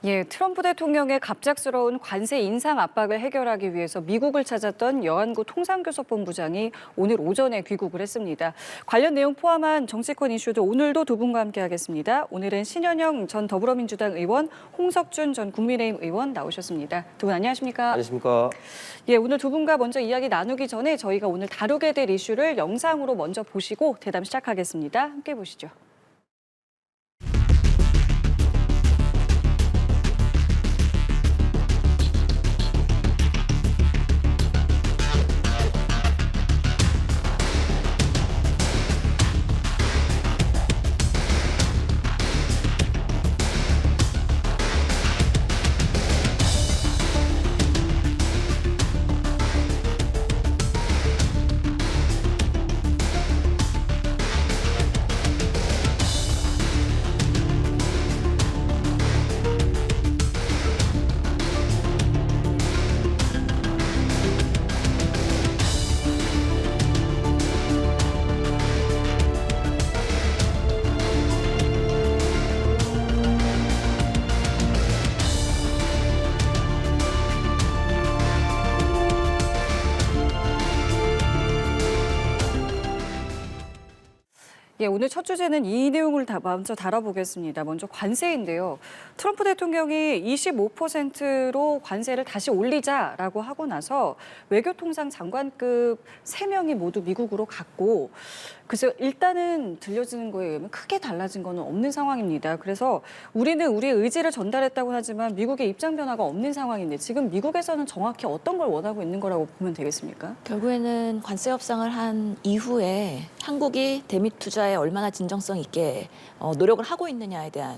예, 트럼프 대통령의 갑작스러운 관세 인상 압박을 해결하기 위해서 미국을 찾았던 여한구 통상교섭본부장이 오늘 오전에 귀국을 했습니다. 관련 내용 포함한 정치권 이슈도 오늘도 두 분과 함께하겠습니다. 오늘은 신현영 전 더불어민주당 의원, 홍석준 전 국민의힘 의원 나오셨습니다. 두 분 안녕하십니까? 안녕하십니까? 예, 오늘 두 분과 먼저 이야기 나누기 전에 저희가 오늘 다루게 될 이슈를 영상으로 먼저 보시고 대담 시작하겠습니다. 함께 보시죠. 예, 오늘 첫 주제는 이 내용을 먼저 다뤄보겠습니다. 먼저 관세인데요. 트럼프 대통령이 25%로 관세를 다시 올리자라고 하고 나서 외교통상 장관급 3명이 모두 미국으로 갔고, 그래서 일단은 들려지는 거에 의하면 크게 달라진 거는 없는 상황입니다. 그래서 우리는 우리의 의지를 전달했다고 하지만 미국의 입장 변화가 없는 상황인데 지금 미국에서는 정확히 어떤 걸 원하고 있는 거라고 보면 되겠습니까? 결국에는 관세 협상을 한 이후에 한국이 대미 투자에 얼마나 진정성 있게 노력을 하고 있느냐에 대한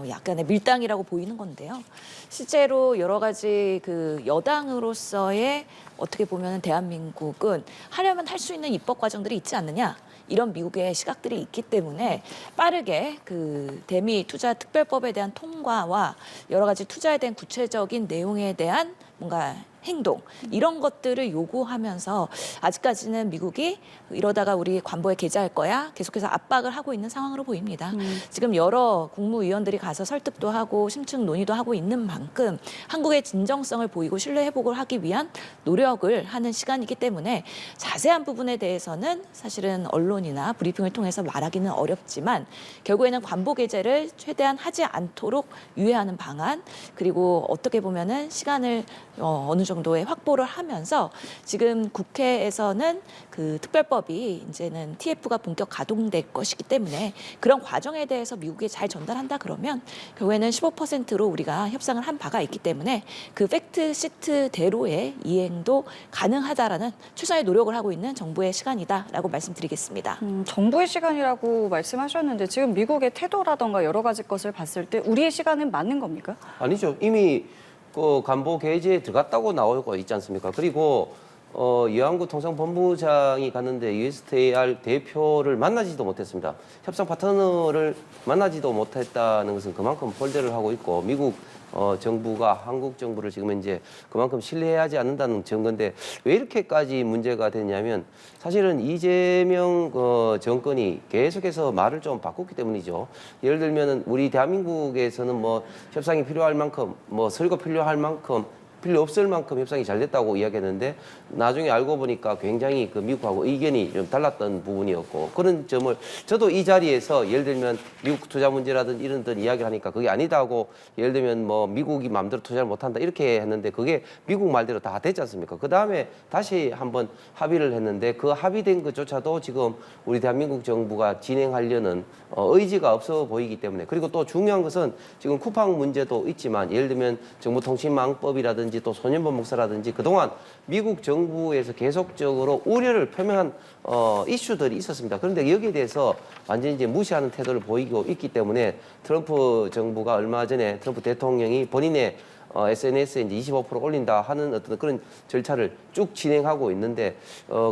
약간의 밀당이라고 보이는 건데요. 실제로 여러 가지 그 여당으로서의 어떻게 보면 대한민국은 하려면 할 수 있는 입법 과정들이 있지 않느냐. 이런 미국의 시각들이 있기 때문에 빠르게 그 대미 투자 특별법에 대한 통과와 여러 가지 투자에 대한 구체적인 내용에 대한 뭔가 행동 이런 것들을 요구하면서 아직까지는 미국이 이러다가 우리 관보에 게재할 거야 계속해서 압박을 하고 있는 상황으로 보입니다. 지금 여러 국무위원들이 가서 설득도 하고 심층 논의도 하고 있는 만큼 한국의 진정성을 보이고 신뢰 회복을 하기 위한 노력을 하는 시간이기 때문에 자세한 부분에 대해서는 사실은 언론이나 브리핑을 통해서 말하기는 어렵지만 결국에는 관보 게재를 최대한 하지 않도록 유예하는 방안 그리고 어떻게 보면은 시간을 어느 정도의 확보를 하면서 지금 국회에서는 그 특별법이 이제는 TF가 본격 가동될 것이기 때문에 그런 과정에 대해서 미국에 잘 전달한다 그러면 결국에는 15%로 우리가 협상을 한 바가 있기 때문에 그 팩트 시트대로의 이행도 가능하다라는 최선의 노력을 하고 있는 정부의 시간이다라고 말씀드리겠습니다. 정부의 시간이라고 말씀하셨는데 지금 미국의 태도라던가 여러 가지 것을 봤을 때 우리의 시간은 맞는 겁니까? 아니죠. 이미 그 간보 게재에 들어갔다고 나오고 있지 않습니까? 그리고 여한구 통상본부장이 갔는데 USTR 대표를 만나지도 못했습니다. 협상 파트너를 만나지도 못했다는 것은 그만큼 폴대를 하고 있고 미국 정부가 한국 정부를 지금 이제 그만큼 신뢰하지 않는다는 증거인데 왜 이렇게까지 문제가 됐냐면 사실은 이재명 정권이 계속해서 말을 좀 바꿨기 때문이죠. 예를 들면은 우리 대한민국에서는 뭐 협상이 필요할 만큼 뭐 설거 필요할 만큼 필요 없을 만큼 협상이 잘 됐다고 이야기했는데 나중에 알고 보니까 굉장히 그 미국하고 의견이 좀 달랐던 부분이었고 그런 점을 저도 이 자리에서 예를 들면 미국 투자 문제라든지 이런 이야기를 하니까 그게 아니다고 예를 들면 뭐 미국이 마음대로 투자를 못한다 이렇게 했는데 그게 미국 말대로 다 됐지 않습니까? 그 다음에 다시 한번 합의를 했는데 그 합의된 것조차도 지금 우리 대한민국 정부가 진행하려는 의지가 없어 보이기 때문에 그리고 또 중요한 것은 지금 쿠팡 문제도 있지만 예를 들면 정보통신망법이라든지 또 소년범 목사라든지 그동안 미국 정부에서 계속적으로 우려를 표명한 이슈들이 있었습니다. 그런데 여기에 대해서 완전히 이제 무시하는 태도를 보이고 있기 때문에 트럼프 정부가 얼마 전에 트럼프 대통령이 본인의 SNS에 이제 25% 올린다 하는 어떤 그런 절차를 쭉 진행하고 있는데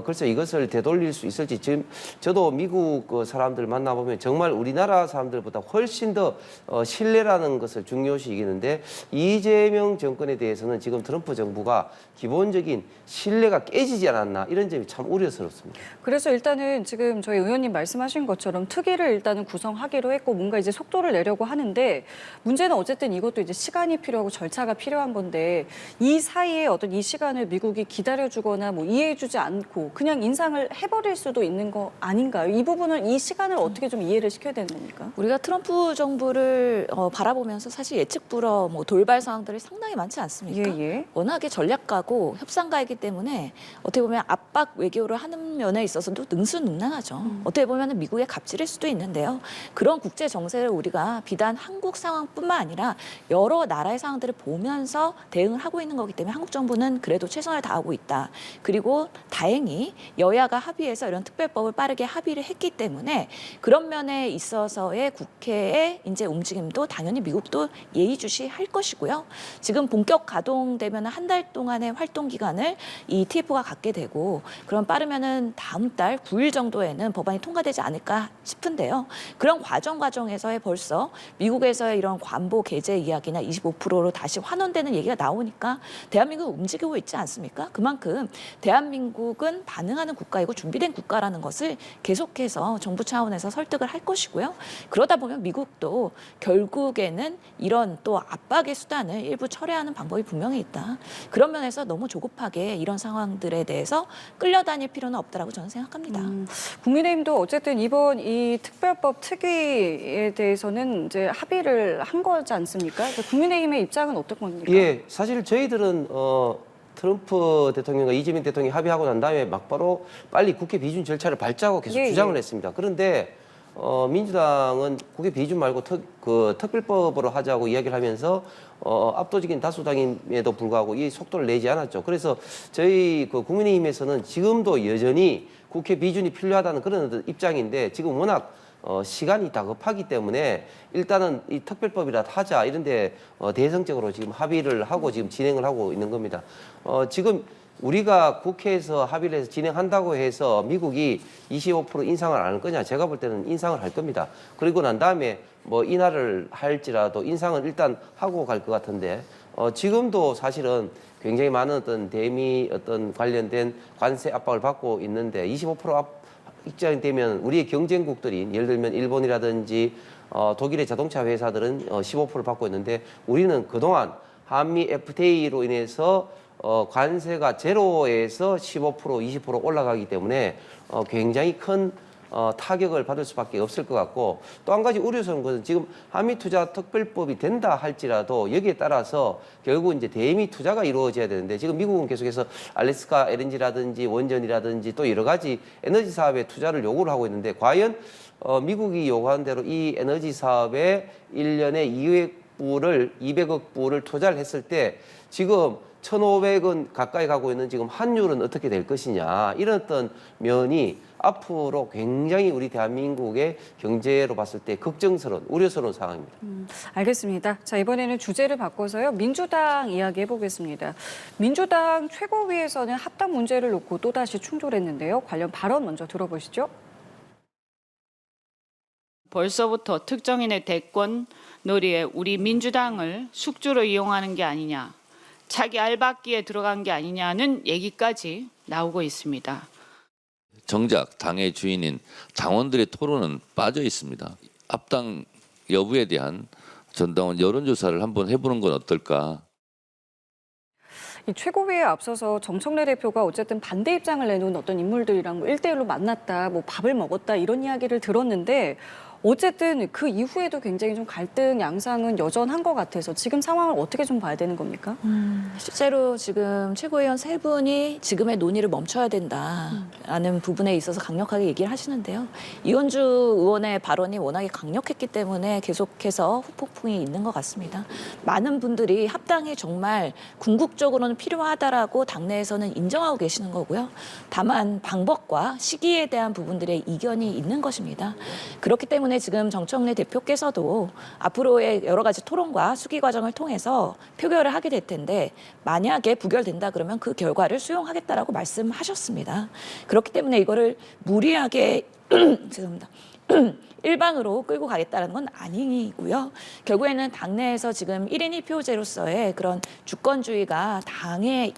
글쎄 이것을 되돌릴 수 있을지 지금 저도 미국 그 사람들 만나보면 정말 우리나라 사람들보다 훨씬 더 신뢰라는 것을 중요시 여기는데 이재명 정권에 대해서는 지금 트럼프 정부가 기본적인 신뢰가 깨지지 않았나 이런 점이 참 우려스럽습니다. 그래서 일단은 지금 저희 의원님 말씀하신 것처럼 특위를 일단은 구성하기로 했고 뭔가 이제 속도를 내려고 하는데 문제는 어쨌든 이것도 이제 시간이 필요하고 절차가 필요한 건데 이 사이에 어떤 이 시간을 미국이 기다려주거나 뭐 이해해주지 않고 그냥 인상을 해버릴 수도 있는 거 아닌가요? 이 부분을 이 시간을 어떻게 좀 이해를 시켜야 되는 겁니까? 우리가 트럼프 정부를 바라보면서 사실 예측 불허 뭐 돌발 상황들이 상당히 많지 않습니까? 예. 워낙에 전략가고 협상가이기 때문에 어떻게 보면 압박 외교를 하는 면에 있어서도 능수능란하죠. 어떻게 보면 미국의 갑질일 수도 있는데요. 그런 국제 정세를 우리가 비단 한국 상황뿐만 아니라 여러 나라의 상황들을 보면서 대응을 하고 있는 거기 때문에 한국 정부는 그래도 최선을 다하고 있다. 그리고 다행히 여야가 합의해서 이런 특별법을 빠르게 합의를 했기 때문에 그런 면에 있어서의 국회의 이제 움직임도 당연히 미국도 예의주시할 것이고요. 지금 본격 가동되면 한 달 동안의 활동 기간을 이 TF가 갖게 되고 그럼 빠르면은 다음 달 9일 정도에는 법안이 통과되지 않을까 싶은데요. 그런 과정에서의 벌써 미국에서의 이런 관보 개제 이야기나 25%로 다시 환원되는 얘기가 나오니까 대한민국은 움직이고 있지 않습니까? 그만큼 대한민국은 반응하는 국가이고 준비된 국가라는 것을 계속해서 정부 차원에서 설득을 할 것이고요. 그러다 보면 미국도 결국에는 이런 또 압박의 수단을 일부 철회하는 방법이 분명히 있다. 그런 면에서 너무 조급하게 이런 상황들에 대해서 끌려다닐 필요는 없다라고 저는 생각합니다. 국민의힘도 어쨌든 이번 이 특별법 특위에 대해서는 이제 합의를 한 거지 않습니까? 국민의힘의 입장은 어떤 겁니까? 예, 사실 저희들은 트럼프 대통령과 이재명 대통령이 합의하고 난 다음에 막바로 빨리 국회 비준 절차를 밟자고 계속 주장을 했습니다. 그런데 민주당은 국회 비준 말고 특별법으로 하자고 이야기를 하면서 압도적인 다수당임에도 불구하고 이 속도를 내지 않았죠. 그래서 저희 국민의힘에서는 지금도 여전히 국회 비준이 필요하다는 그런 입장인데 지금 워낙 시간이 다급하기 때문에 일단은 이 특별법이라도 하자 이런데 대성적으로 지금 합의를 하고 지금 진행을 하고 있는 겁니다. 지금 우리가 국회에서 합의를 해서 진행한다고 해서 미국이 25% 인상을 안 할 거냐? 제가 볼 때는 인상을 할 겁니다. 그리고 난 다음에 뭐 인하를 할지라도 인상을 일단 하고 갈 것 같은데 지금도 사실은 굉장히 많은 어떤 대미 어떤 관련된 관세 압박을 받고 있는데 25% 입장이 되면 우리의 경쟁국들이 예를 들면 일본이라든지 독일의 자동차 회사들은 15%를 받고 있는데 우리는 그동안 한미 FTA로 인해서 관세가 제로에서 15%, 20% 올라가기 때문에 굉장히 큰 타격을 받을 수밖에 없을 것 같고 또 한 가지 우려스러운 것은 지금 한미투자특별법이 된다 할지라도 여기에 따라서 결국 이제 대미 투자가 이루어져야 되는데 지금 미국은 계속해서 알래스카 LNG라든지 원전이라든지 또 여러 가지 에너지 사업에 투자를 요구를 하고 있는데 과연 미국이 요구한 대로 이 에너지 사업에 1년에 200억 불을 투자를 했을 때 지금 1,500원 가까이 가고 있는 지금 환율은 어떻게 될 것이냐 이런 어떤 면이 앞으로 굉장히 우리 대한민국의 경제로 봤을 때 걱정스러운 우려스러운 상황입니다. 알겠습니다. 자, 이번에는 주제를 바꿔서요. 민주당 이야기 해보겠습니다. 민주당 최고위에서는 합당 문제를 놓고 또다시 충돌했는데요. 관련 발언 먼저 들어보시죠. 벌써부터 특정인의 대권 놀이에 우리 민주당을 숙주로 이용하는 게 아니냐, 자기 알박기에 들어간 게 아니냐는 얘기까지 나오고 있습니다. 정작 당의 주인인 당원들의 토론은 빠져 있습니다. 합당 여부에 대한 전당원 여론조사를 한번 해보는 건 어떨까? 이 최고위에 앞서서 정청래 대표가 어쨌든 반대 입장을 내놓은 어떤 인물들이랑 뭐 1대1로 만났다, 뭐 밥을 먹었다 이런 이야기를 들었는데 어쨌든 그 이후에도 굉장히 좀 갈등 양상은 여전한 것 같아서 지금 상황을 어떻게 좀 봐야 되는 겁니까? 실제로 지금 최고위원 세 분이 지금의 논의를 멈춰야 된다라는 부분에 있어서 강력하게 얘기를 하시는데요. 이원주 의원의 발언이 워낙에 강력했기 때문에 계속해서 후폭풍이 있는 것 같습니다. 많은 분들이 합당이 정말 궁극적으로는 필요하다라고 당내에서는 인정하고 계시는 거고요. 다만 방법과 시기에 대한 부분들의 이견이 있는 것입니다. 그렇기 때문에 때문에 지금 정청래 대표께서도 앞으로의 여러 가지 토론과 수기 과정을 통해서 표결을 하게 될 텐데 만약에 부결된다 그러면 그 결과를 수용하겠다라고 말씀하셨습니다. 그렇기 때문에 이거를 무리하게 죄송합니다. 일방으로 끌고 가겠다는 건 아니고요. 결국에는 당내에서 지금 1인 1표제로서의 그런 주권주의가 당의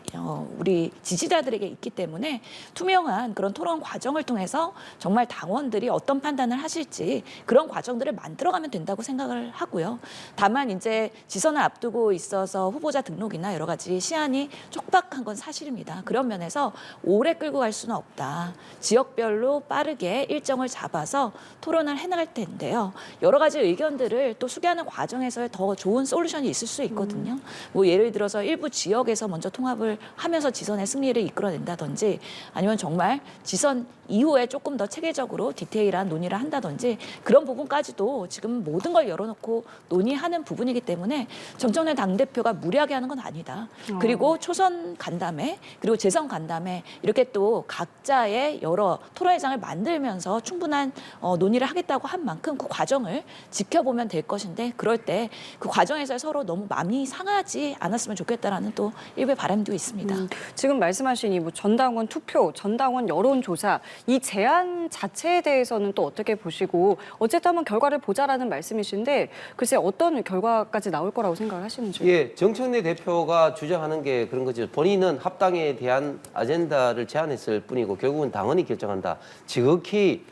우리 지지자들에게 있기 때문에 투명한 그런 토론 과정을 통해서 정말 당원들이 어떤 판단을 하실지 그런 과정들을 만들어가면 된다고 생각을 하고요. 다만 이제 지선을 앞두고 있어서 후보자 등록이나 여러 가지 시한이 촉박한 건 사실입니다. 그런 면에서 오래 끌고 갈 수는 없다. 지역별로 빠르게 일정을 잡아서 토론을 해나갈 텐데요. 여러 가지 의견들을 또 수기하는 과정에서 더 좋은 솔루션이 있을 수 있거든요. 뭐 예를 들어서 일부 지역에서 먼저 통합을 하면서 지선의 승리를 이끌어낸다든지 아니면 정말 지선 이후에 조금 더 체계적으로 디테일한 논의를 한다든지 그런 부분까지도 지금 모든 걸 열어놓고 논의하는 부분이기 때문에 정청래 당대표가 무리하게 하는 건 아니다. 그리고 초선 간담회 그리고 재선 간담회 이렇게 또 각자의 여러 토론회장을 만들면서 충분한 논의를 하겠다고 한 만큼 그 과정을 지켜보면 될 것인데 그럴 때 그 과정에서 서로 너무 마음이 상하지 않았으면 좋겠다라는 또 일부의 바람도 있습니다. 지금 말씀하신 이 뭐 전당원 투표, 전당원 여론조사 이 제안 자체에 대해서는 또 어떻게 보시고 어쨌든 한번 결과를 보자라는 말씀이신데 글쎄 어떤 결과까지 나올 거라고 생각을 하시는지요? 예, 정청래 대표가 주장하는 게 그런 거죠. 본인은 합당에 대한 아젠다를 제안했을 뿐이고 결국은 당원이 결정한다. 지극히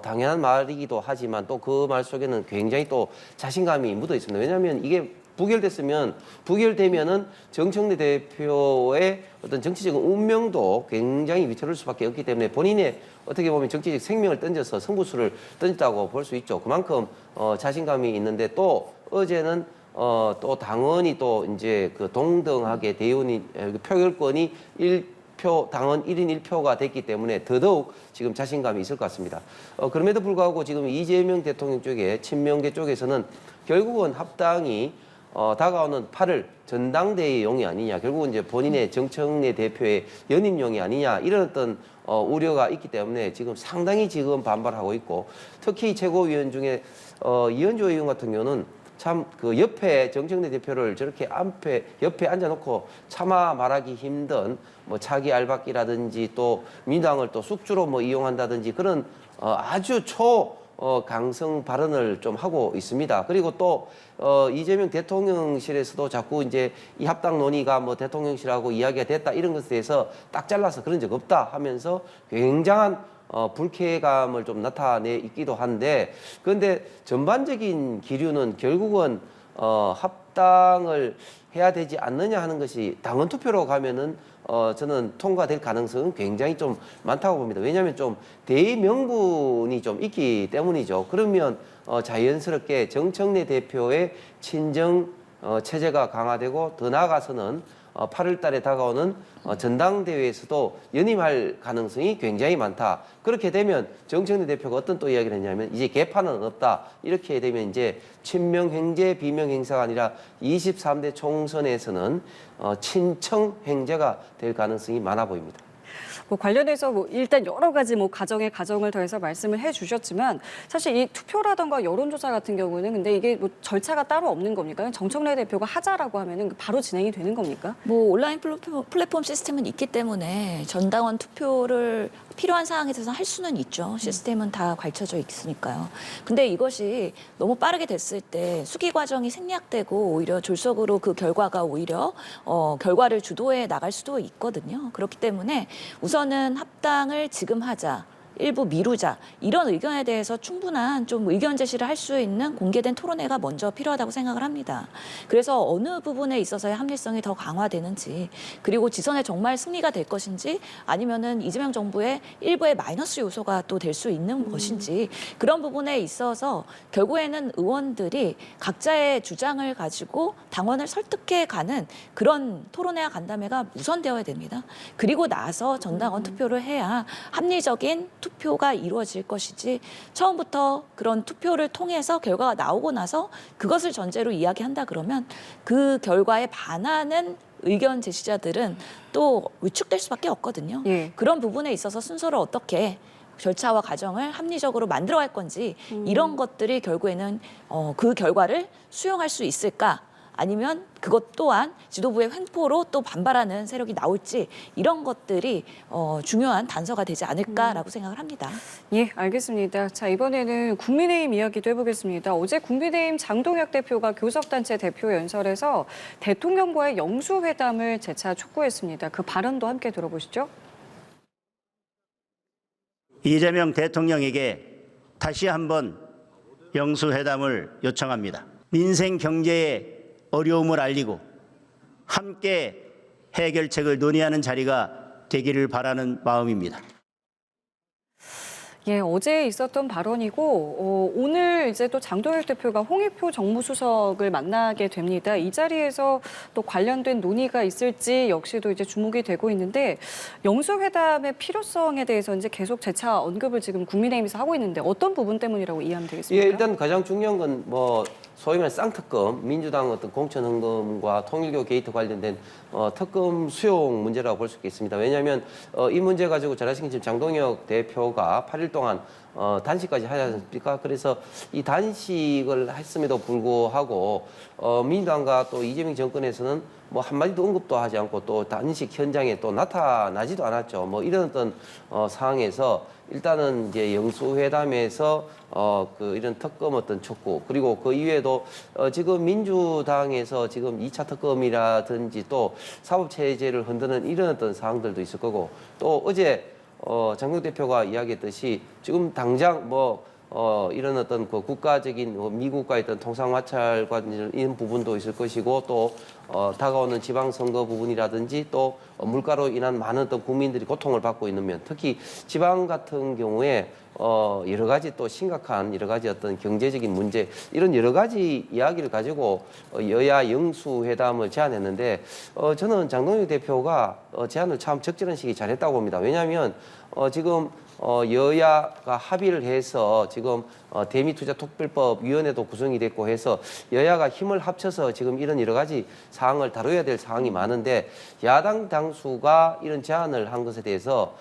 당연한 말이기도 하지만 또 그 말 속에는 굉장히 또 자신감이 묻어 있습니다. 왜냐하면 이게 부결되면은 정청래 대표의 어떤 정치적 운명도 굉장히 위태로울 수밖에 없기 때문에 본인의 어떻게 보면 정치적 생명을 던져서 승부수를 던졌다고 볼 수 있죠. 그만큼 자신감이 있는데 또 어제는 또 당원이 또 이제 그 동등하게 대운이 표결권이 당원 1인 1표가 됐기 때문에 더더욱 지금 자신감이 있을 것 같습니다. 그럼에도 불구하고 지금 이재명 대통령 쪽에 친명계 쪽에서는 결국은 합당이 다가오는 8월 전당대회용이 아니냐, 결국은 이제 본인의 정청래 대표의 연임용이 아니냐 이런 어떤 우려가 있기 때문에 지금 상당히 지금 반발하고 있고 특히 최고위원 중에 이현주 의원 같은 경우는 참 그 옆에 정청래 대표를 저렇게 옆에 앉아놓고 차마 말하기 힘든 뭐 차기 알박기라든지 또 민주당을 또 숙주로 뭐 이용한다든지 그런 아주 강성 발언을 좀 하고 있습니다. 그리고 또 이재명 대통령실에서도 자꾸 이제 이 합당 논의가 뭐 대통령실하고 이야기가 됐다 이런 것에 대해서 딱 잘라서 그런 적 없다 하면서 굉장한 불쾌감을 좀 나타내 있기도 한데 그런데 전반적인 기류는 결국은 합당을 해야 되지 않느냐 하는 것이 당원 투표로 가면은 저는 통과될 가능성은 굉장히 좀 많다고 봅니다. 왜냐하면 좀 대명분이 좀 있기 때문이죠. 그러면 자연스럽게 정청래 대표의 친정 체제가 강화되고 더 나아가서는 8월 달에 다가오는 전당대회에서도 연임할 가능성이 굉장히 많다. 그렇게 되면 정청래 대표가 어떤 또 이야기를 했냐면 이제 개판은 없다. 이렇게 되면 이제 친명행제, 비명행사가 아니라 23대 총선에서는 친청행제가 될 가능성이 많아 보입니다. 뭐 관련해서 뭐 일단 여러 가지 뭐 가정을 더해서 말씀을 해주셨지만 사실 이 투표라던가 여론조사 같은 경우는 근데 이게 뭐 절차가 따로 없는 겁니까? 정청래 대표가 하자라고 하면은 바로 진행이 되는 겁니까? 뭐 온라인 플랫폼 시스템은 있기 때문에 전당원 투표를 필요한 사항에 대해서 할 수는 있죠. 시스템은 다 갖춰져 있으니까요. 근데 이것이 너무 빠르게 됐을 때 수기 과정이 생략되고 오히려 졸속으로 그 결과가 오히려 결과를 주도해 나갈 수도 있거든요. 그렇기 때문에 우선은 합당을 지금 하자. 일부 미루자 이런 의견에 대해서 충분한 좀 의견 제시를 할 수 있는 공개된 토론회가 먼저 필요하다고 생각을 합니다. 그래서 어느 부분에 있어서의 합리성이 더 강화되는지 그리고 지선에 정말 승리가 될 것인지 아니면은 이재명 정부의 일부의 마이너스 요소가 또 될 수 있는 것인지 그런 부분에 있어서 결국에는 의원들이 각자의 주장을 가지고 당원을 설득해 가는 그런 토론회와 간담회가 우선되어야 됩니다. 그리고 나서 전당원 투표를 해야 합리적인 투표가 이루어질 것이지 처음부터 그런 투표를 통해서 결과가 나오고 나서 그것을 전제로 이야기한다 그러면 그 결과에 반하는 의견 제시자들은 또 위축될 수밖에 없거든요. 예. 그런 부분에 있어서 순서를 어떻게 절차와 과정을 합리적으로 만들어갈 건지 이런 것들이 결국에는 그 결과를 수용할 수 있을까? 아니면 그것 또한 지도부의 횡포로 또 반발하는 세력이 나올지 이런 것들이 중요한 단서가 되지 않을까라고 생각을 합니다. 예, 알겠습니다. 자, 이번에는 국민의힘 이야기도 해보겠습니다. 어제 국민의힘 장동혁 대표가 교섭단체 대표 연설에서 대통령과의 영수회담을 재차 촉구했습니다. 그 발언도 함께 들어보시죠. 이재명 대통령에게 다시 한번 영수회담을 요청합니다. 민생 경제의 어려움을 알리고 함께 해결책을 논의하는 자리가 되기를 바라는 마음입니다. 예, 어제 있었던 발언이고 오늘 이제 또 장동혁 대표가 홍익표 정무수석을 만나게 됩니다. 이 자리에서 또 관련된 논의가 있을지 역시도 이제 주목이 되고 있는데 영수회담의 필요성에 대해서 이제 계속 재차 언급을 지금 국민의힘에서 하고 있는데 어떤 부분 때문이라고 이해하면 되겠습니까? 예, 일단 가장 중요한 건 뭐 소위 말해 쌍특검, 민주당 어떤 공천 헌금과 통일교 게이트 관련된 특검 수용 문제라고 볼 수 있겠습니다. 왜냐하면 이 문제 가지고 잘 아시겠지만 장동혁 대표가 8일 동안 단식까지 하지 않습니까? 그래서 이 단식을 했음에도 불구하고 민주당과 또 이재명 정권에서는 뭐 한마디도 언급도 하지 않고 또 단식 현장에 또 나타나지도 않았죠. 뭐 이런 어떤 상황에서 일단은 이제 영수회담에서 이런 특검 어떤 촉구 그리고 그 이외에도 지금 민주당에서 지금 2차 특검이라든지 또 사법체제를 흔드는 이런 어떤 사항들도 있을 거고 또 어제 장동 대표가 이야기했듯이 지금 당장 이런 어떤 그 국가적인 미국과의 어떤 통상마찰 관련 이런 부분도 있을 것이고 또 다가오는 지방선거 부분이라든지 또 물가로 인한 많은 어떤 국민들이 고통을 받고 있는 면 특히 지방 같은 경우에 여러 가지 또 심각한 여러 가지 어떤 경제적인 문제 이런 여러 가지 이야기를 가지고 여야 영수회담을 제안했는데 저는 장동혁 대표가 제안을 참 적절한 시기에 잘했다고 봅니다. 왜냐하면 지금 여야가 합의를 해서 지금 대미투자특별법위원회도 구성이 됐고 해서 여야가 힘을 합쳐서 지금 이런 여러 가지 사항을 다뤄야 될 사항이 많은데 야당 당수가 이런 제안을 한 것에 대해서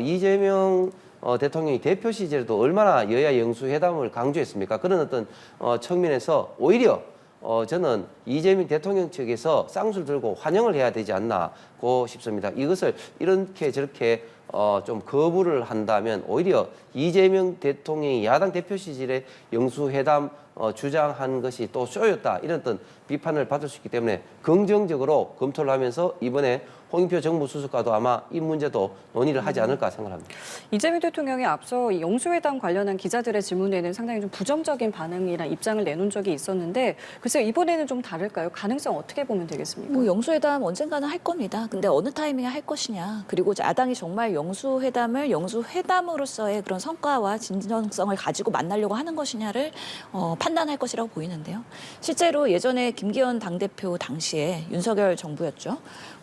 이재명 대통령이 대표 시절에도 얼마나 여야 영수회담을 강조했습니까? 그런 어떤 측면에서 오히려 저는 이재명 대통령 측에서 쌍수를 들고 환영을 해야 되지 않나고 싶습니다. 이것을 이렇게 저렇게 좀 거부를 한다면 오히려 이재명 대통령이 야당 대표 시절에 영수회담 주장한 것이 또 쇼였다 이런 어떤 비판을 받을 수 있기 때문에 긍정적으로 검토를 하면서 이번에 홍익표 정무수석과도 아마 이 문제도 논의를 하지 않을까 생각합니다. 이재명 대통령이 앞서 이 영수회담 관련한 기자들의 질문에는 상당히 좀 부정적인 반응이나 입장을 내놓은 적이 있었는데 글쎄요 이번에는 좀 다를까요? 가능성 어떻게 보면 되겠습니까? 뭐 영수회담 언젠가는 할 겁니다. 근데 어느 타이밍에 할 것이냐. 그리고 야당이 정말 영수회담을 영수회담으로서의 그런 성과와 진정성을 가지고 만나려고 하는 것이냐를 판단할 것이라고 보이는데요. 실제로 예전에 김기현 당대표 당시에 윤석열 정부였죠.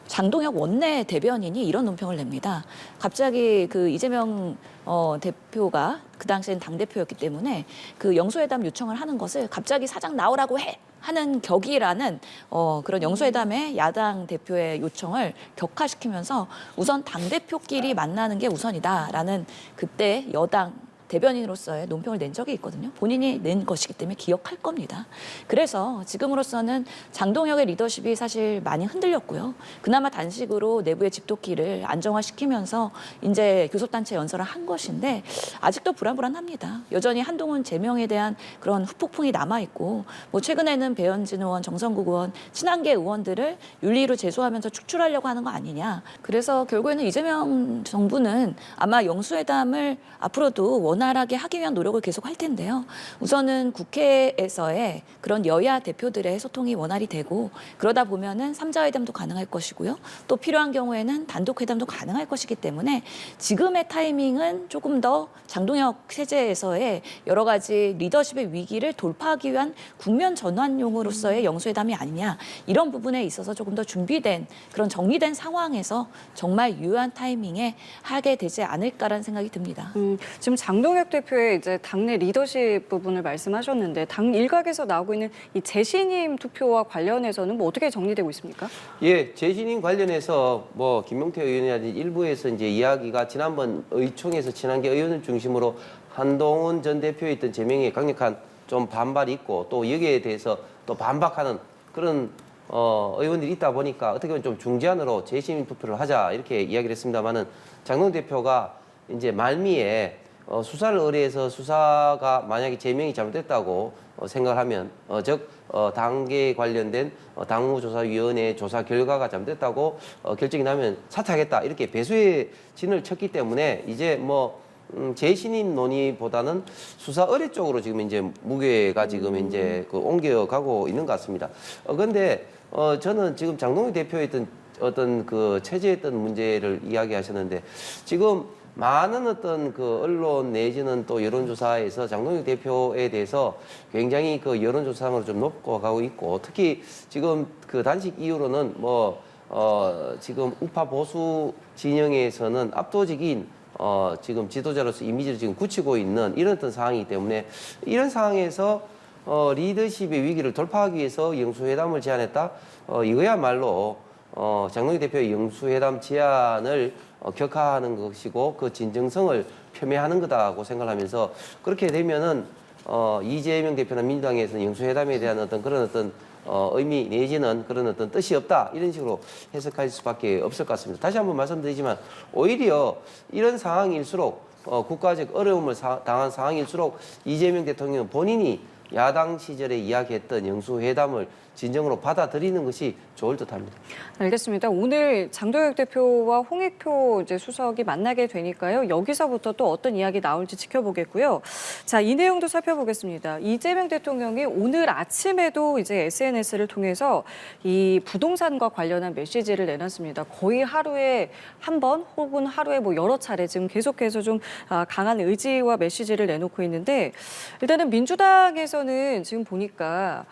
장동혁 원내 대변인이 이런 논평을 냅니다. 갑자기 그 이재명 대표가 그 당시엔 당대표였기 때문에 그 영수회담 요청을 하는 것을 갑자기 사장 나오라고 해! 하는 격이라는 그런 영수회담의 야당 대표의 요청을 격화시키면서 우선 당대표끼리 만나는 게 우선이다라는 그때 여당 대변인으로서의 논평을 낸 적이 있거든요. 본인이 낸 것이기 때문에 기억할 겁니다. 그래서 지금으로서는 장동혁의 리더십이 사실 많이 흔들렸고요. 그나마 단식으로 내부의 집도끼를 안정화시키면서 이제 교섭단체 연설을 한 것인데 아직도 불안불안합니다. 여전히 한동훈 제명에 대한 그런 후폭풍이 남아있고 뭐 최근에는 배현진 의원, 정성국 의원, 친한계 의원들을 윤리로 제소하면서 축출하려고 하는 거 아니냐. 그래서 결국에는 이재명 정부는 아마 영수회담을 앞으로도 원활하게 하기 위한 노력을 계속 할 텐데요. 우선은 국회에서의 그런 여야 대표들의 소통이 원활히 되고 그러다 보면은 3자회담도 가능할 것이고요. 또 필요한 경우에는 단독회담도 가능할 것이기 때문에 지금의 타이밍은 조금 더 장동혁 체제에서의 여러 가지 리더십의 위기를 돌파하기 위한 국면 전환용으로서의 영수회담이 아니냐. 이런 부분에 있어서 조금 더 준비된 그런 정리된 상황에서 정말 유효한 타이밍에 하게 되지 않을까라는 생각이 듭니다. 지금 장동혁 장동혁 대표의 이제 당내 리더십 부분을 말씀하셨는데 당 일각에서 나오고 있는 이 재신임 투표와 관련해서는 뭐 어떻게 정리되고 있습니까? 예, 재신임 관련해서 뭐 김용태 의원이라든지 일부에서 이제 이야기가 지난번 의총에서 친한계 의원을 중심으로 한동훈 전 대표의 있던 제명에 강력한 좀 반발이 있고 또 여기에 대해서 또 반박하는 그런 의원들이 있다 보니까 어떻게 보면 좀 중재안으로 재신임 투표를 하자 이렇게 이야기를 했습니다만은 장동혁 대표가 이제 말미에 수사를 의뢰해서 수사가 만약에 제명이 잘못됐다고 생각을 하면 즉 당계에 관련된 당무조사위원회 조사 결과가 잘못됐다고 결정이 나면 사퇴하겠다 이렇게 배수의 진을 쳤기 때문에 이제 뭐 재신임 논의보다는 수사 의뢰 쪽으로 지금 이제 무게가 지금 이제 그 옮겨가고 있는 것 같습니다. 그런데 저는 지금 장동혁 대표의 어떤 그 체제했던 문제를 이야기하셨는데 지금 많은 어떤 그 언론 내지는 또 여론조사에서 장동혁 대표에 대해서 굉장히 그 여론조사상으로 좀 높고 가고 있고 특히 지금 그 단식 이후로는 뭐 지금 우파 보수 진영에서는 압도적인 지금 지도자로서 이미지를 지금 굳히고 있는 이런 어떤 상황이기 때문에 이런 상황에서 리더십의 위기를 돌파하기 위해서 영수회담을 제안했다. 이거야말로 장동혁 대표의 영수회담 제안을 격하하는 것이고 그 진정성을 표명하는 거다고 생각하면서 그렇게 되면은 이재명 대표나 민주당에서는 영수회담에 대한 어떤 그런 어떤 의미 내지는 그런 어떤 뜻이 없다 이런 식으로 해석할 수밖에 없을 것 같습니다. 다시 한번 말씀드리지만 오히려 이런 상황일수록 국가적 어려움을 당한 상황일수록 이재명 대통령은 본인이 야당 시절에 이야기했던 영수회담을 진정으로 받아들이는 것이 좋을 듯합니다. 알겠습니다. 오늘 장동혁 대표와 홍익표 이제 수석이 만나게 되니까요. 여기서부터 또 어떤 이야기 나올지 지켜보겠고요. 자, 이 내용도 살펴보겠습니다. 이재명 대통령이 오늘 아침에도 이제 SNS를 통해서 이 부동산과 관련한 메시지를 내놨습니다. 거의 하루에 한 번 혹은 하루에 뭐 여러 차례 지금 계속해서 좀 강한 의지와 메시지를 내놓고 있는데 일단은 민주당에서는 지금 보니까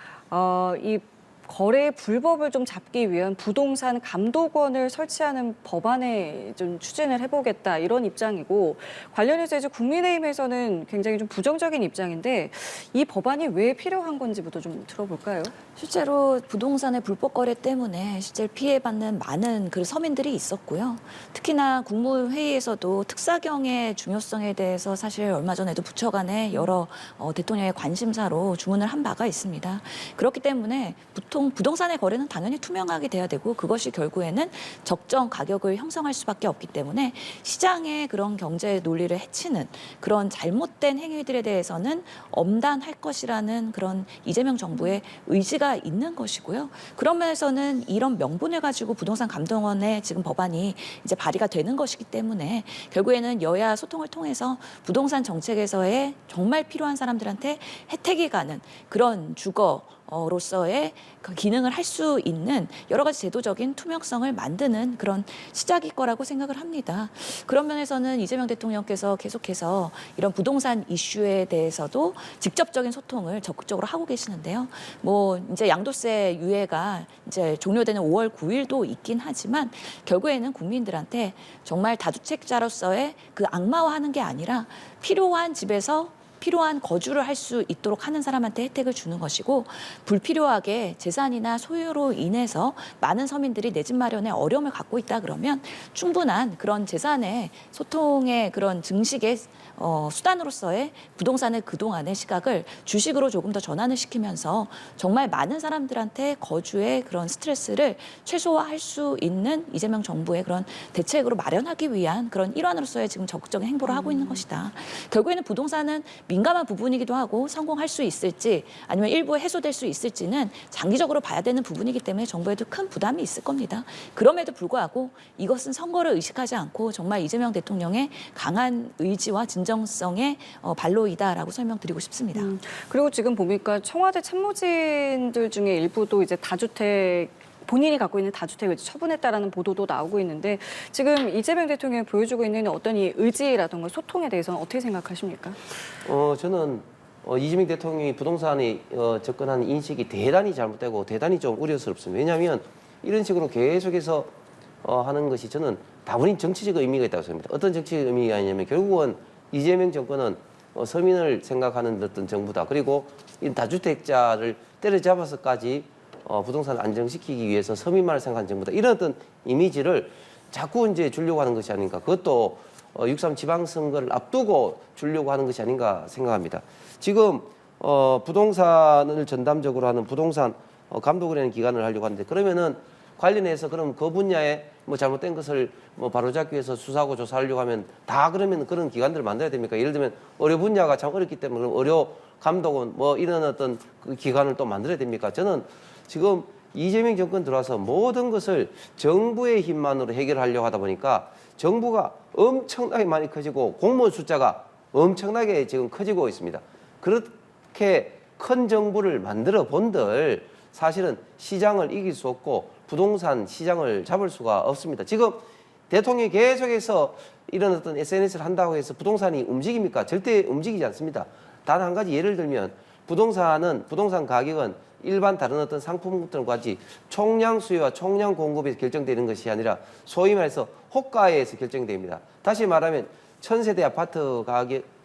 이 거래 불법을 좀 잡기 위한 부동산 감독원을 설치하는 법안에 좀 추진을 해보겠다 이런 입장이고 관련해서 이제 국민의힘에서는 굉장히 좀 부정적인 입장인데 이 법안이 왜 필요한 건지부터 좀 들어볼까요? 실제로 부동산의 불법 거래 때문에 실제 피해받는 많은 그 서민들이 있었고요. 특히나 국무회의에서도 특사경의 중요성에 대해서 사실 얼마 전에도 부처 간에 여러 대통령의 관심사로 주문을 한 바가 있습니다. 그렇기 때문에 보통 부동산의 거래는 당연히 투명하게 돼야 되고 그것이 결국에는 적정 가격을 형성할 수밖에 없기 때문에 시장의 그런 경제 논리를 해치는 그런 잘못된 행위들에 대해서는 엄단할 것이라는 그런 이재명 정부의 의지가 있는 것이고요. 그런 면에서는 이런 명분을 가지고 부동산 감독원의 지금 법안이 이제 발의가 되는 것이기 때문에 결국에는 여야 소통을 통해서 부동산 정책에서의 정말 필요한 사람들한테 혜택이 가는 그런 주거로서의 그 기능을 할 수 있는 여러 가지 제도적인 투명성을 만드는 그런 시작일 거라고 생각을 합니다. 그런 면에서는 이재명 대통령께서 계속해서 이런 부동산 이슈에 대해서도 직접적인 소통을 적극적으로 하고 계시는데요. 뭐 이제 양도세 유예가 이제 종료되는 5월 9일도 있긴 하지만 결국에는 국민들한테 정말 다주택자로서의 그 악마화하는 게 아니라 필요한 집에서 필요한 거주를 할 수 있도록 하는 사람한테 혜택을 주는 것이고 불필요하게 재산이나 소유로 인해서 많은 서민들이 내 집 마련에 어려움을 갖고 있다 그러면 충분한 그런 재산의 소통의 그런 증식의 수단으로서의 부동산의 그동안의 시각을 주식으로 조금 더 전환을 시키면서 정말 많은 사람들한테 거주의 그런 스트레스를 최소화할 수 있는 이재명 정부의 그런 대책으로 마련하기 위한 그런 일환으로서의 지금 적극적인 행보를 하고 있는 것이다. 결국에는 부동산은 민감한 부분이기도 하고 성공할 수 있을지 아니면 일부 해소될 수 있을지는 장기적으로 봐야 되는 부분이기 때문에 정부에도 큰 부담이 있을 겁니다. 그럼에도 불구하고 이것은 선거를 의식하지 않고 정말 이재명 대통령의 강한 의지와 진정성의 발로이다라고 설명드리고 싶습니다. 그리고 지금 보니까 청와대 참모진들 중에 일부도 이제 다주택 본인이 갖고 있는 다주택을 처분했다라는 보도도 나오고 있는데 지금 이재명 대통령이 보여주고 있는 어떤 이 의지라든가 소통에 대해서는 어떻게 생각하십니까? 저는 이재명 대통령이 부동산에 접근하는 인식이 대단히 잘못되고 대단히 좀 우려스럽습니다. 왜냐하면 이런 식으로 계속해서 하는 것이 저는 다분히 정치적 의미가 있다고 생각합니다. 어떤 정치적 의미가 있냐면 결국은 이재명 정권은 서민을 생각하는 어떤 정부다. 그리고 이 다주택자를 때려잡아서까지 부동산을 안정시키기 위해서 서민만을 생각하는 정부다. 이런 어떤 이미지를 자꾸 이제 주려고 하는 것이 아닌가. 그것도 6.3 지방선거를 앞두고 주려고 하는 것이 아닌가 생각합니다. 지금 부동산을 전담적으로 하는 부동산 감독을 하는 기관을 하려고 하는데, 그러면은 관련해서 그럼 그 분야에 뭐 잘못된 것을 뭐 바로잡기 위해서 수사하고 조사하려고 하면 다 그러면 그런 기관들을 만들어야 됩니까? 예를 들면 의료 분야가 참 어렵기 때문에 그럼 의료 감독은 뭐 이런 어떤 그 기관을 또 만들어야 됩니까? 저는 지금 이재명 정권 들어와서 모든 것을 정부의 힘만으로 해결하려고 하다 보니까 정부가 엄청나게 많이 커지고 공무원 숫자가 엄청나게 지금 커지고 있습니다. 그렇게 큰 정부를 만들어 본들 사실은 시장을 이길 수 없고 부동산 시장을 잡을 수가 없습니다. 지금 대통령이 계속해서 이런 어떤 SNS를 한다고 해서 부동산이 움직입니까? 절대 움직이지 않습니다. 단 한 가지 예를 들면 부동산 가격은 일반 다른 어떤 상품들과 같이 총량 수요와 총량 공급에서 결정되는 것이 아니라 소위 말해서 호가에서 결정됩니다. 다시 말하면 1000세대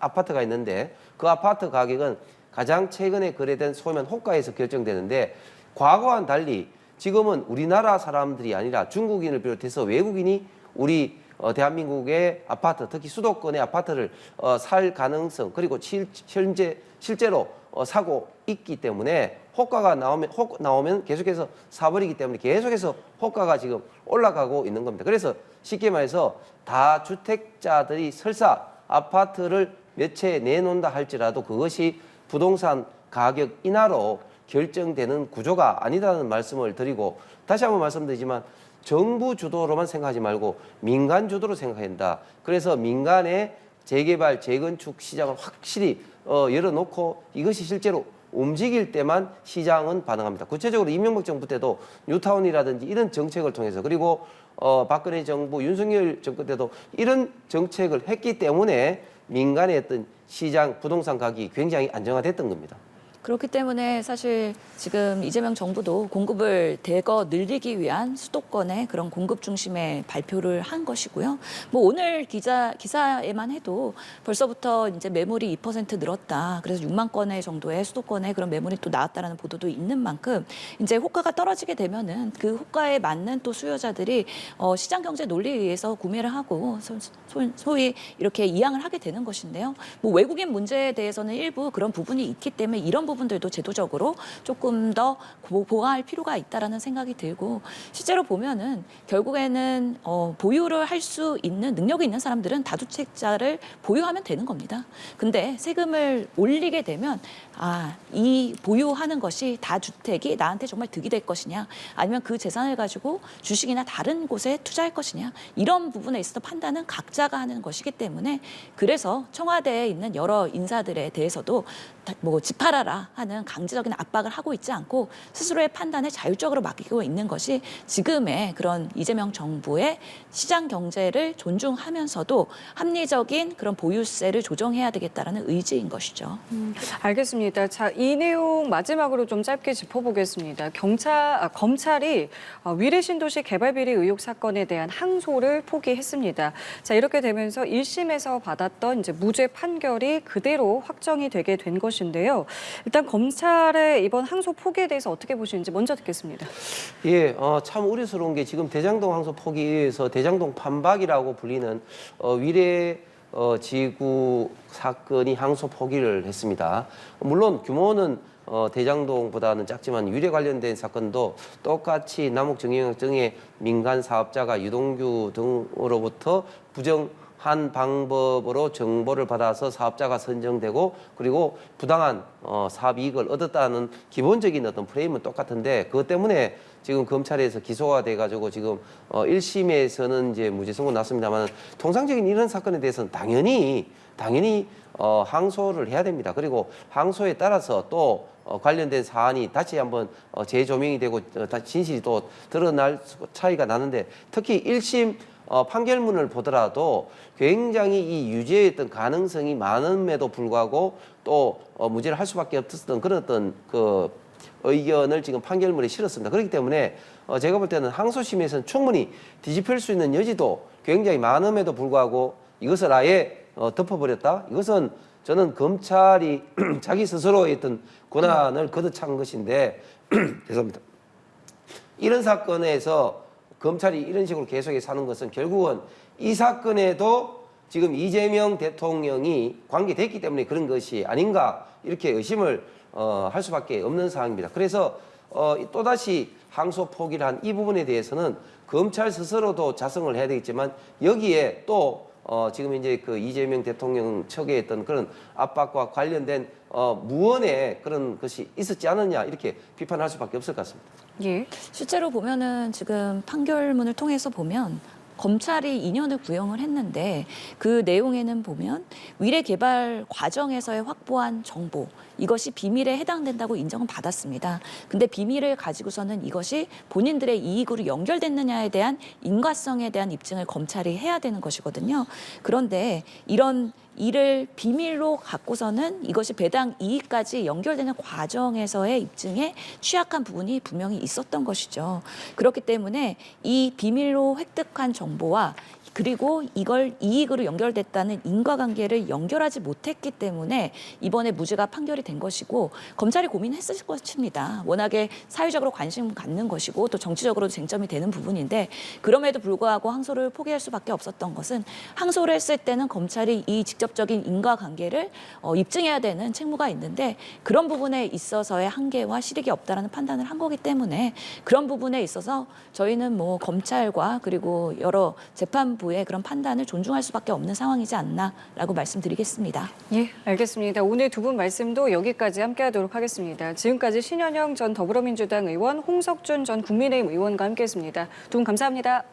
아파트가 있는데 그 아파트 가격은 가장 최근에 거래된 소위 말하는 호가에서 결정되는데, 과거와는 달리 지금은 우리나라 사람들이 아니라 중국인을 비롯해서 외국인이 우리 대한민국의 아파트, 특히 수도권의 아파트를 살 가능성, 그리고 실제로 사고 있기 때문에 호가가 나오면 계속해서 사버리기 때문에 계속해서 호가가 지금 올라가고 있는 겁니다. 그래서 쉽게 말해서 다주택자들이 설사 아파트를 몇 채 내놓는다 할지라도 그것이 부동산 가격 인하로 결정되는 구조가 아니라는 말씀을 드리고, 다시 한번 말씀드리지만 정부 주도로만 생각하지 말고 민간 주도로 생각해야 된다. 그래서 민간의 재개발, 재건축 시장을 확실히 열어놓고 이것이 실제로 움직일 때만 시장은 반응합니다. 구체적으로 이명박 정부 때도 뉴타운이라든지 이런 정책을 통해서, 그리고 박근혜 정부, 윤석열 정권 때도 이런 정책을 했기 때문에 민간의 어떤 시장, 부동산 가격이 굉장히 안정화됐던 겁니다. 그렇기 때문에 사실 지금 이재명 정부도 공급을 대거 늘리기 위한 수도권의 그런 공급 중심의 발표를 한 것이고요. 뭐 오늘 기사에만 해도 벌써부터 이제 매물이 2% 늘었다. 그래서 6만 건의 정도의 수도권에 그런 매물이 또 나왔다라는 보도도 있는 만큼 이제 호가가 떨어지게 되면은 그 호가에 맞는 또 수요자들이 시장 경제 논리에 의해서 구매를 하고 소위 이렇게 이양을 하게 되는 것인데요. 뭐 외국인 문제에 대해서는 일부 그런 부분이 있기 때문에 이런 부분들도 제도적으로 조금 더 보완할 필요가 있다라는 생각이 들고, 실제로 보면은 결국에는 보유를 할 수 있는 능력이 있는 사람들은 다주택자를 보유하면 되는 겁니다. 근데 세금을 올리게 되면 이 보유하는 것이 다주택이 나한테 정말 득이 될 것이냐, 아니면 그 재산을 가지고 주식이나 다른 곳에 투자할 것이냐, 이런 부분에 있어서 판단은 각자가 하는 것이기 때문에, 그래서 청와대에 있는 여러 인사들에 대해서도 뭐 집팔아라 하는 강제적인 압박을 하고 있지 않고 스스로의 판단을 자율적으로 맡기고 있는 것이 지금의 그런 이재명 정부의 시장 경제를 존중하면서도 합리적인 그런 보유세를 조정해야 되겠다라는 의지인 것이죠. 알겠습니다. 자, 이 내용 마지막으로 좀 짧게 짚어보겠습니다. 검찰이 위례 신도시 개발 비리 의혹 사건에 대한 항소를 포기했습니다. 자, 이렇게 되면서 1심에서 받았던 이제 무죄 판결이 그대로 확정이 되게 된 것인데요. 일단 검찰의 이번 항소 포기에 대해서 어떻게 보시는지 먼저 듣겠습니다. 예, 참 우려스러운 게 지금 대장동 항소 포기에 의해서 대장동 판박이라고 불리는 위례 지구 사건이 항소 포기를 했습니다. 물론 규모는 대장동보다는 작지만 위례 관련된 사건도 똑같이 남욱정영역 등의 민간 사업자가 유동규 등으로부터 부정한 방법으로 정보를 받아서 사업자가 선정되고 그리고 부당한 사업 이익을 얻었다는 기본적인 어떤 프레임은 똑같은데, 그것 때문에 지금 검찰에서 기소가 돼가지고 지금 1심에서는 이제 무죄 선고 났습니다만, 통상적인 이런 사건에 대해서는 당연히 항소를 해야 됩니다. 그리고 항소에 따라서 또 관련된 사안이 다시 한번 재조명이 되고 진실이 또 드러날 차이가 나는데, 특히 1심 판결문을 보더라도 굉장히 이 유죄였던 가능성이 많음에도 불구하고 또 무죄를 할 수밖에 없었던 그런 어떤 그 의견을 지금 판결문에 실었습니다. 그렇기 때문에 제가 볼 때는 항소심에서는 충분히 뒤집힐 수 있는 여지도 굉장히 많음에도 불구하고 이것을 아예 덮어버렸다. 이것은 저는 검찰이 자기 스스로의 어떤 권한을 걷어찬 것인데 죄송합니다. 이런 사건에서 검찰이 이런 식으로 계속해서 하는 것은 결국은 이 사건에도 지금 이재명 대통령이 관계됐기 때문에 그런 것이 아닌가 이렇게 의심을 할 수밖에 없는 상황입니다. 그래서 또다시 항소 포기를 한 이 부분에 대해서는 검찰 스스로도 자성을 해야 되겠지만 여기에 또 지금 이제 그 이재명 대통령 측에 있던 그런 압박과 관련된 무언의 그런 것이 있었지 않느냐 이렇게 비판할 수밖에 없을 것 같습니다. 예. 실제로 보면은 지금 판결문을 통해서 보면 검찰이 2년을 구형을 했는데 그 내용에는 보면 위례 개발 과정에서의 확보한 정보 이것이 비밀에 해당된다고 인정은 받았습니다. 근데 비밀을 가지고서는 이것이 본인들의 이익으로 연결됐느냐에 대한 인과성에 대한 입증을 검찰이 해야 되는 것이거든요. 그런데 이런 이를 비밀로 갖고서는 이것이 배당 이익까지 연결되는 과정에서의 입증에 취약한 부분이 분명히 있었던 것이죠. 그렇기 때문에 이 비밀로 획득한 정보와 그리고 이걸 이익으로 연결됐다는 인과관계를 연결하지 못했기 때문에 이번에 무죄가 판결이 된 것이고 검찰이 고민했을 것입니다. 워낙에 사회적으로 관심 갖는 것이고 또 정치적으로 쟁점이 되는 부분인데 그럼에도 불구하고 항소를 포기할 수밖에 없었던 것은 항소를 했을 때는 검찰이 이 직접적인 인과관계를 입증해야 되는 책무가 있는데 그런 부분에 있어서의 한계와 실익이 없다라는 판단을 한 거기 때문에 그런 부분에 있어서 저희는 뭐 검찰과 그리고 여러 재판부의 그런 판단을 존중할 수밖에 없는 상황이지 않나라고 말씀드리겠습니다. 예, 알겠습니다. 오늘 두 분 말씀도 여기까지 함께하도록 하겠습니다. 지금까지 신현영 전 더불어민주당 의원, 홍석준 전 국민의힘 의원과 함께했습니다. 두 분 감사합니다.